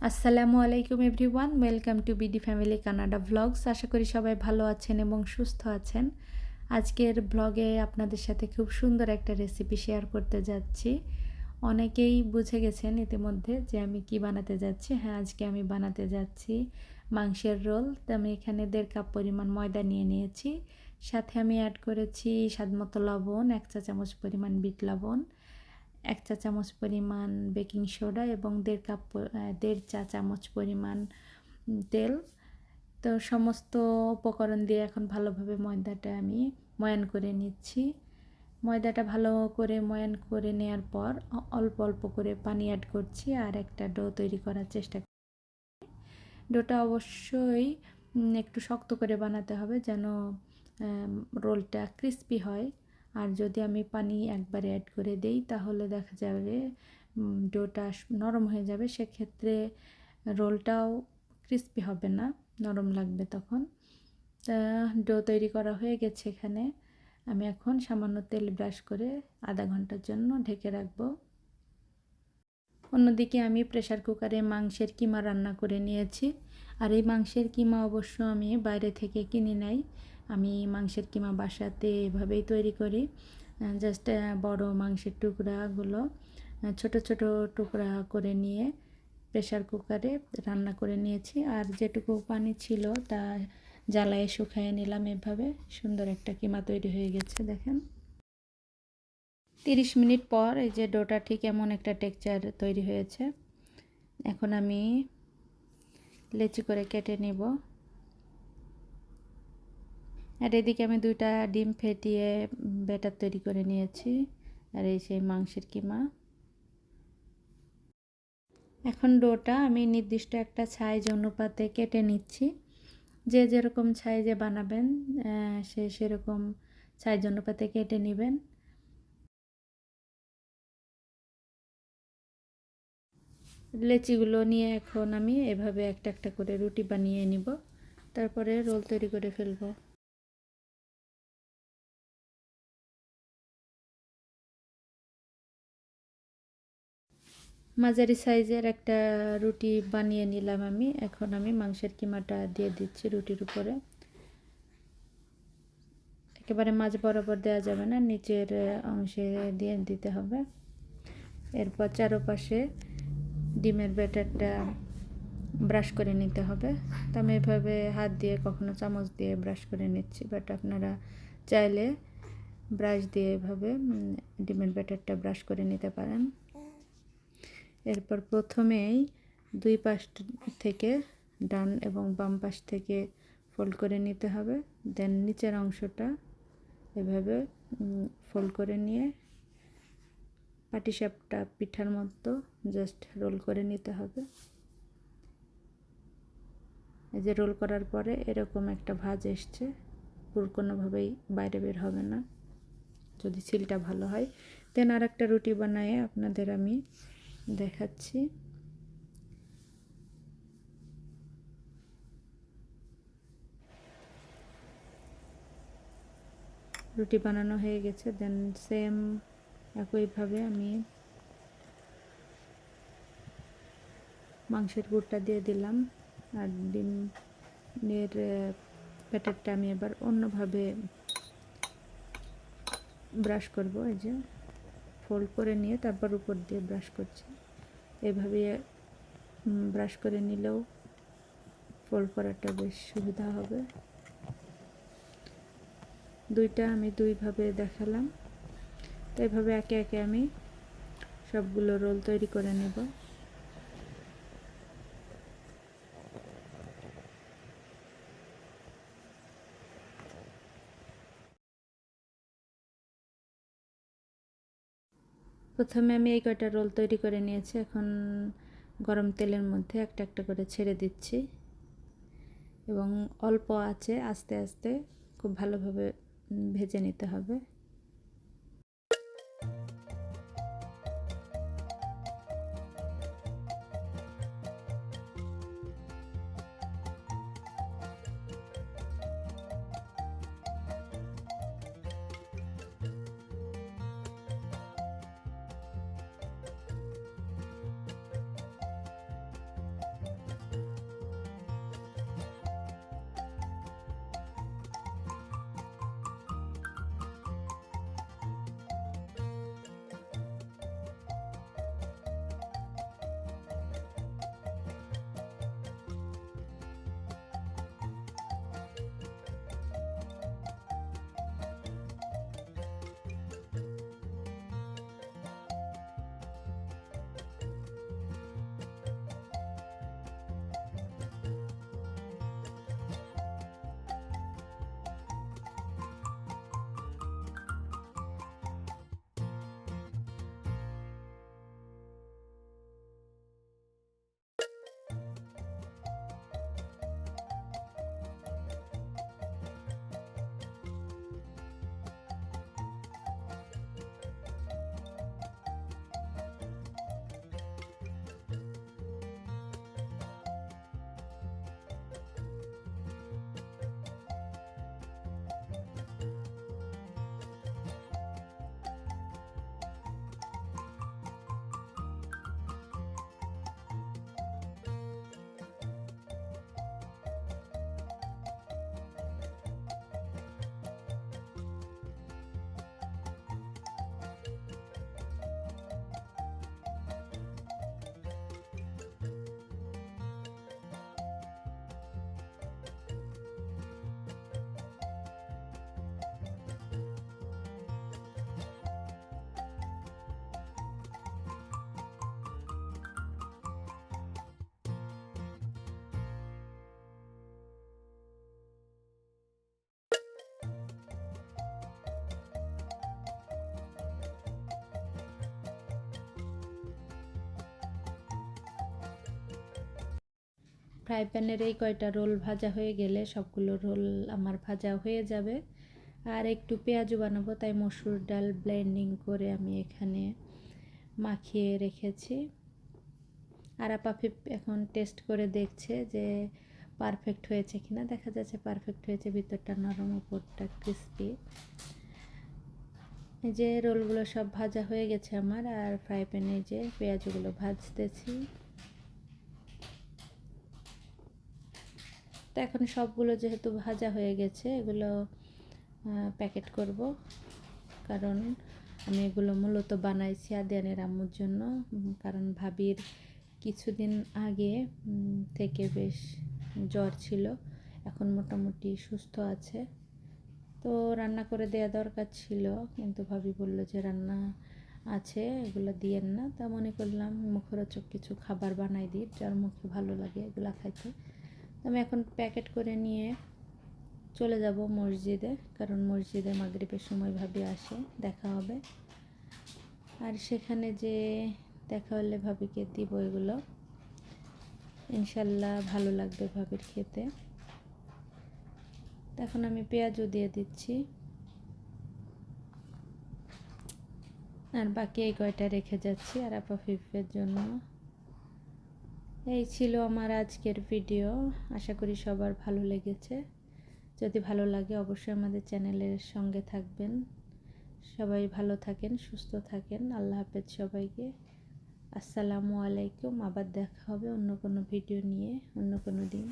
আসসালামু আলাইকুম everyone, welcome to BD family Canada vlogs. আশা করি সবাই ভালো আছেন এবং সুস্থ আছেন। আজকের ব্লগে আপনাদের সাথে খুব সুন্দর একটা রেসিপি শেয়ার করতে যাচ্ছি। অনেকেই বুঝে গেছেন ইতিমধ্যে যে আমি কি বানাতে যাচ্ছি। হ্যাঁ, আজকে আমি বানাতে যাচ্ছি মাংসের রোল। তো আমি এখানে 1.5 কাপ পরিমাণ ময়দা নিয়ে নিয়েছি। সাথে আমি অ্যাড করেছি স্বাদমতো লবণ, 1 চা চামচ পরিমাণ বিট লবণ, 1 চা চামচ পরিমাণ বেকিং সোডা এবং 1.5 চা চামচ পরিমাণ তেল। তো সমস্ত উপকরণ দিয়ে এখন ভালোভাবে ময়দাটা আমি ময়ান করে নিচ্ছি। ময়দাটা ভালো করে ময়ান করে নেওয়ার পর অল্প অল্প করে পানি অ্যাড করছি আর একটা ডো তৈরি করার চেষ্টা করছি। ডোটা অবশ্যই একটু শক্ত করে বানাতে হবে যেন রোলটা ক্রিস্পি হয়। আর যদি আমি পানি একবারে অ্যাড করে দেই তাহলে দেখা যাবে ডোটা নরম হয়ে যাবে, সেক্ষেত্রে রোলটাও ক্রিস্পি হবে না, নরম লাগবে তখন। ডো তৈরি করা হয়ে গেছে। এখানে আমি এখন সামান্য তেল ব্রাশ করে আধা ঘন্টার জন্য ঢেকে রাখবো। অন্যদিকে আমি প্রেসার কুকারে মাংসের কিমা রান্না করে নিয়েছি। আর এই মাংসের কিমা অবশ্য আমি বাইরে থেকে কিনে নেই। আমি মাংসের কিমা বাসাতে এভাবেই তৈরি করি। জাস্ট বড় মাংসের টুকরাগুলো ছোট ছোট টুকরা করে নিয়ে প্রেসার কুকারে রান্না করে নিয়েছি। আর যেটুকু পানি ছিল তা জ্বালায়ে শুকিয়ে নিলাম। এভাবে সুন্দর একটা কিমা তৈরি হয়ে গেছে দেখেন। 30 মিনিট পর এই যে ডোটা ঠিক এমন একটা টেক্সচার তৈরি হয়েছে। এখন আমি লেচি করে কেটে নেব। আর এদিকে আমি 2টা ডিম ফেটিয়ে ব্যাটার তৈরি করে নিয়েছি। আর এই সেই মাংসের কিমা। এখন ডোটা আমি নির্দিষ্ট একটা সাইজ অনুপাতে কেটে নিচ্ছি। যে যেরকম সাইজে বানাবেন সেরকম সাইজ অনুপাতে কেটে নেবেন। লেচিগুলো নিয়ে এখন আমি এভাবে একটা একটা করে রুটি বানিয়ে নিব, তারপরে রোল তৈরি করে ফেলব। মাঝারি সাইজের একটা রুটি বানিয়ে নিলাম আমি। এখন আমি মাংসের কিমাটা দিয়ে দিচ্ছি রুটির উপরে। একেবারে মাঝ বরাবর দেওয়া যাবে না, নিচের অংশে দিয়ে দিতে হবে। এরপর চারপাশে ডিমের ব্যাটারটা ব্রাশ করে নিতে হবে। তো আমি এভাবে হাত দিয়ে কখনো চামচ দিয়ে ব্রাশ করে নিচ্ছি, বাট আপনারা চাইলে ব্রাশ দিয়ে এভাবে ডিমের ব্যাটারটা ব্রাশ করে নিতে পারেন। এরপর প্রথমেই 2 পাশ থেকে ডান এবং বাম পাশ থেকে ফোল্ড করে নিতে হবে। দেন নিচের অংশটা এভাবে ফোল্ড করে নিয়ে পাটিসাপটা পিঠার মতো জাস্ট রোল করে নিতে হবে। এই যে রোল করার পরে এরকম একটা ভাঁজ এসছে, পুরো কোনোভাবেই বাইরে বের হবে না যদি সিলটা ভালো হয়। দেন আর একটা রুটি বানিয়ে আপনাদের আমি দেখাচ্ছি। রুটি বানানো হয়ে গেছে। দেন সেম একইভাবে আমি মাংসের পুরটা দিয়ে দিলাম। আর ডিমের ব্যাটারটা আমি এবার অন্যভাবে ব্রাশ করব। এই যে ফোল্ড করে নিয়ে তারপর উপর দিয়ে ব্রাশ করছি। এভাবে ব্রাশ করে নিলেও ফোল্ড করাটা বেশ সুবিধা হবে। দুইটা আমি দুইভাবে দেখালাম। তো এভাবে একে একে আমি সবগুলো রোল তৈরি করে নেব। প্রথমে আমি এই কয়টা রোল তৈরি করে নিয়েছি। এখন গরম তেলের মধ্যে একটা একটা করে ছেড়ে দিচ্ছি এবং অল্প আঁচে আস্তে আস্তে খুব ভালোভাবে ভেজে নিতে হবে। ফ্রাই প্যানের এই কয়টা রোল ভাজা হয়ে গেলে সবগুলো রোল আমার ভাজা হয়ে যাবে। আর একটু পেঁয়াজু বানাবো, তাই মসুর ডাল ব্লেন্ডিং করে আমি এখানে মাখিয়ে রেখেছি। আর আপাফি এখন টেস্ট করে দেখছে যে পারফেক্ট হয়েছে কিনা। দেখা যাচ্ছে পারফেক্ট হয়েছে, ভিতরটা নরম উপরটা ক্রিস্পি। এই যে রোলগুলো সব ভাজা হয়ে গেছে আমার, আর ফ্রাই প্যানে যে পেঁয়াজগুলো ভাজতেছি। তো এখন সবগুলো যেহেতু ভাজা হয়ে গেছে, এগুলো প্যাকেট করব, কারণ আমি এগুলো মূলত বানাইছি আদিয়ানের আম্মুর জন্য। কারণ ভাবির কিছুদিন আগে থেকে বেশ জ্বর ছিল, এখন মোটামুটি সুস্থ আছে। তো রান্না করে দেওয়া দরকার ছিল, কিন্তু ভাবি বলল যে রান্না আছে, এগুলো দিয়েন না। তা মনে করলাম মুখরোচক কিছু খাবার বানাই দিই, যার মুখে ভালো লাগে এগুলো খাইতে। তো আমি এখন প্যাকেট করে নিয়ে চলে যাব মসজিদে, কারণ মসজিদে মাগরিবের সময় ভাবি আসে, দেখা হবে। আর সেখানে যে দেখা হলে ভাবিকে দিব এগুলো, ইনশাল্লাহ ভালো লাগবে ভাবির খেতে। এখন আমি পেঁয়াজও দিয়ে দিচ্ছি, আর বাকি এই কয়টা রেখে যাচ্ছি আর আপাফিফের জন্য। এই ছিল আমার আজকের ভিডিও, আশা করি সবার ভালো লেগেছে। যদি ভালো লাগে অবশ্যই আমাদের চ্যানেলের সঙ্গে থাকবেন। সবাই ভালো থাকেন, সুস্থ থাকেন। আল্লাহ হাফেজ সবাইকে। আসসালামু আলাইকুম। আবার দেখা হবে অন্য কোনো ভিডিও নিয়ে অন্য কোনো দিন।